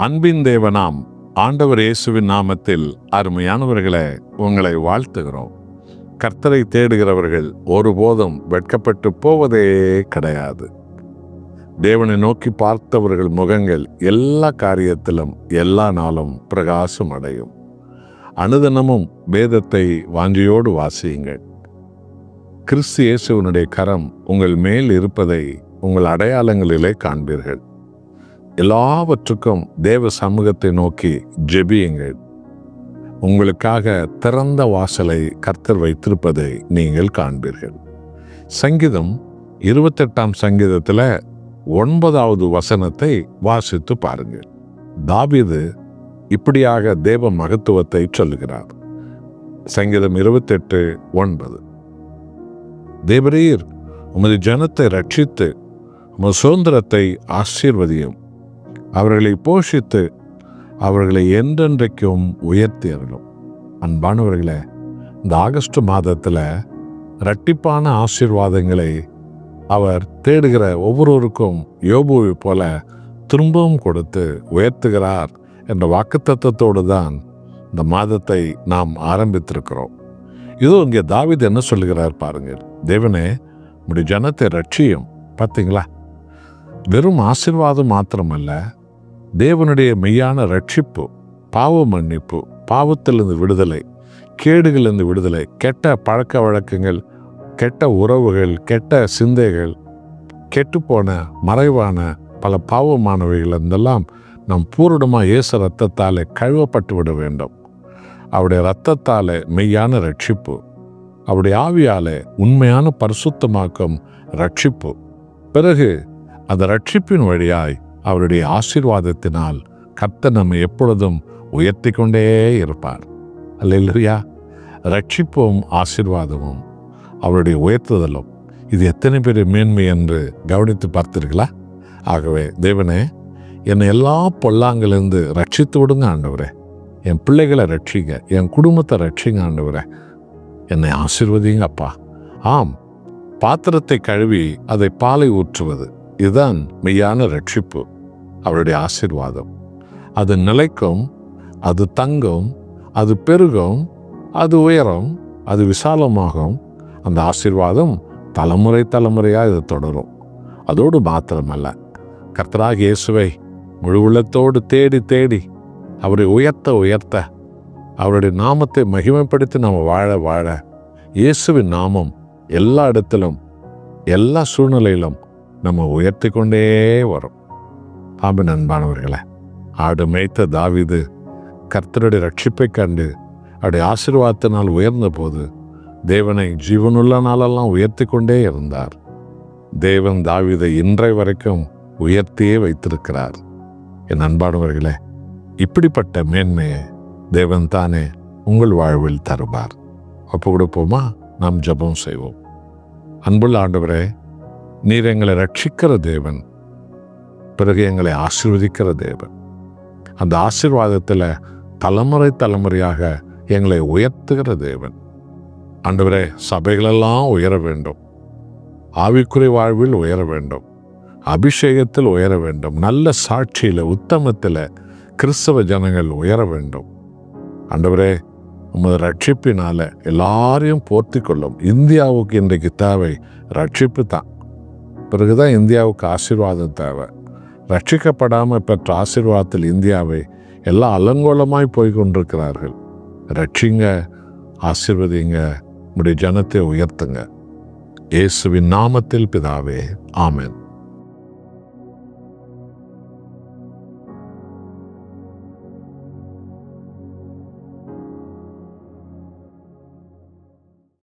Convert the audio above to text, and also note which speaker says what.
Speaker 1: அன்பின் தேவனாம் ஆண்டவர் இயேசுவின் நாமத்தில் அருமையானவர்களே, உங்களை வாழ்த்துகிறோம். கர்த்தரை தேடுகிறவர்கள் ஒருபோதும் வெட்கப்பட்டு போவதே கிடையாது. தேவனை நோக்கி பார்த்தவர்கள் முகங்கள் எல்லா காரியத்திலும் எல்லா நாளும் பிரகாசம் அடையும். அனுதினமும் வேதத்தை வாஞ்சியோடு வாசியுங்கள். கிறிஸ்து இயேசுவினுடைய கரம் உங்கள் மேல் இருப்பதை உங்கள் அடையாளங்களிலே காண்பீர்கள். எல்லாவற்றுக்கும் தேவ சமூகத்தை நோக்கி ஜெபியுங்கள். உங்களுக்காக திறந்த வாசலை கர்த்தர் வைத்திருப்பதை நீங்கள் காண்பீர்கள். சங்கீதம் 28ஆம் சங்கீதத்தில் 9வது வசனத்தை வாசித்து பாருங்கள். தாவீது இப்படியாக தேவ மகத்துவத்தை சொல்லுகிறார். சங்கீதம் 28:9. தேவரீர் உமது ஜனத்தை ரட்சித்து உமது சுதந்திரத்தை ஆசீர்வதியும். அவர்களை போஷித்து அவர்களை என்றென்றைக்கும் உயர்த்தியறலும். அன்பானவர்களே, இந்த ஆகஸ்ட் மாதத்தில் இரட்டிப்பான ஆசீர்வாதங்களை அவர் தேடுகிற ஒவ்வொருவருக்கும் யோபுவை போல திரும்பவும் கொடுத்து உயர்த்துகிறார் என்ற வாக்குத்தத்தத்தோடு தான் இந்த மாதத்தை நாம் ஆரம்பித்திருக்கிறோம். இதோ இங்கே தாவீது என்ன சொல்லுகிறார் பாருங்கள். தேவனே, உம்முடைய ஜனத்தை ரட்சியும். பார்த்தீங்களா? வெறும் ஆசீர்வாதம் மாத்திரமல்ல, தேவனுடைய மெய்யான ரட்சிப்பு, பாவ மன்னிப்பு, பாவத்திலிருந்து விடுதலை, கேடுகளிலிருந்து விடுதலை, கெட்ட பழக்க வழக்கங்கள், கெட்ட உறவுகள், கெட்ட சிந்தைகள், கெட்டுப்போன மறைவான பல பாவமானவைகள் இருந்தெல்லாம் நம் பூரணமாக இயேசு ரத்தத்தாலே கழுவப்பட்டு விட வேண்டும். அவருடைய இரத்தத்தாலே மெய்யான ரட்சிப்பு, அவருடைய ஆவியாலே உண்மையான பரிசுத்தமாக்கும் ரட்சிப்பு. பிறகு அந்த ரட்சிப்பின் வழியாய் அவருடைய ஆசீர்வாதத்தினால் கர்த்தர் நம்மை எப்பொழுதும் உயர்த்தி கொண்டே இருப்பார். அல்லேலூயா! ரட்சிப்பும் ஆசீர்வாதமும் அவருடைய உயர்த்துதலும், இது எத்தனை பெரிய மேன்மை என்று கவனித்து பார்த்தீர்களா? ஆகவே தேவனே, என்னை எல்லா பொல்லாங்கிலிருந்து ரட்சித்து விடுங்க ஆண்டவரே. என் பிள்ளைகளை ரட்சிங்க, என் குடும்பத்தை ரட்சிங்க ஆண்டவரே. என்னை ஆசீர்வதிங்க அப்பா. ஆம், பாத்திரத்தை கழுவி அதை பாலை ஊற்றுவது, இதுதான் மெய்யான ரட்சிப்பு, அவருடைய ஆசீர்வாதம். அது நிலைக்கும், அது தங்கும், அது பெருகும், அது உயரும், அது விசாலமாகும். அந்த ஆசீர்வாதம் தலைமுறை தலைமுறையாக இது தொடரும். அதோடு மாத்திரமல்ல, கர்த்தராகிய இயேசுவை முழு உள்ளத்தோடு தேடி தேடி அவரை உயர்த்த உயர்த்த, அவருடைய நாமத்தை மகிமைப்படுத்தி நம்ம வாழ வாழ, இயேசுவின் நாமம் எல்லா இடத்திலும் எல்லா சூழ்நிலையிலும் நம்ம உயர்த்தி கொண்டே வரும். ஆமென். அன்பானவர்களே, ஆடு மேய்த்த தாவீது கர்த்தருடைய ரட்சிப்பை கண்டு அவருடைய ஆசீர்வாதத்தினால் உயர்ந்த போது தேவனை ஜீவனுள்ள நாளெல்லாம் உயர்த்தி கொண்டே இருந்தார். தேவன் தாவீதை இன்றை வரைக்கும் உயர்த்தியே வைத்திருக்கிறார். என் அன்பானவர்களே, இப்படிப்பட்ட மேன்மையை தேவன் தானே உங்கள் வாழ்வில் தருவார். ஒப்பு கொடுப்போமா? நாம் ஜெபம் செய்வோம். அன்புள்ள ஆண்டவரே, நீர் எங்களை ரட்சிக்கிற தேவன், பிறகு எங்களை ஆசீர்வதிக்கிற தேவன். அந்த ஆசீர்வாதத்தில் தலைமுறை தலைமுறையாக எங்களை உயர்த்துகிற தேவன். ஆண்டவரே, சபைகளெல்லாம் உயர வேண்டும், ஆவிக்குறை வாழ்வில் உயர வேண்டும், அபிஷேகத்தில் உயர வேண்டும், நல்ல சாட்சியில் உத்தமத்தில் கிறிஸ்தவ ஜனங்கள் உயர வேண்டும். ஆண்டவரே, உமது ரட்சிப்பினால எல்லாரையும் போர்த்தி கொள்ளும். இந்தியாவுக்கு இன்றைக்கு தேவை ரட்சிப்பு தான். பிறகுதான் இந்தியாவுக்கு ஆசீர்வாதம் தேவை. ரட்சிக்கப்படாமல் பெற்ற ஆசீர்வாதத்தில் இந்தியாவை எல்லாம் அலங்கோலமாய் போய் கொண்டிருக்கிறார்கள். ரட்சிங்க, ஆசீர்வதிங்க, உடைய ஜனத்தை உயர்த்துங்க. இயேசுவின் நாமத்தில் பிதாவே, ஆமென்.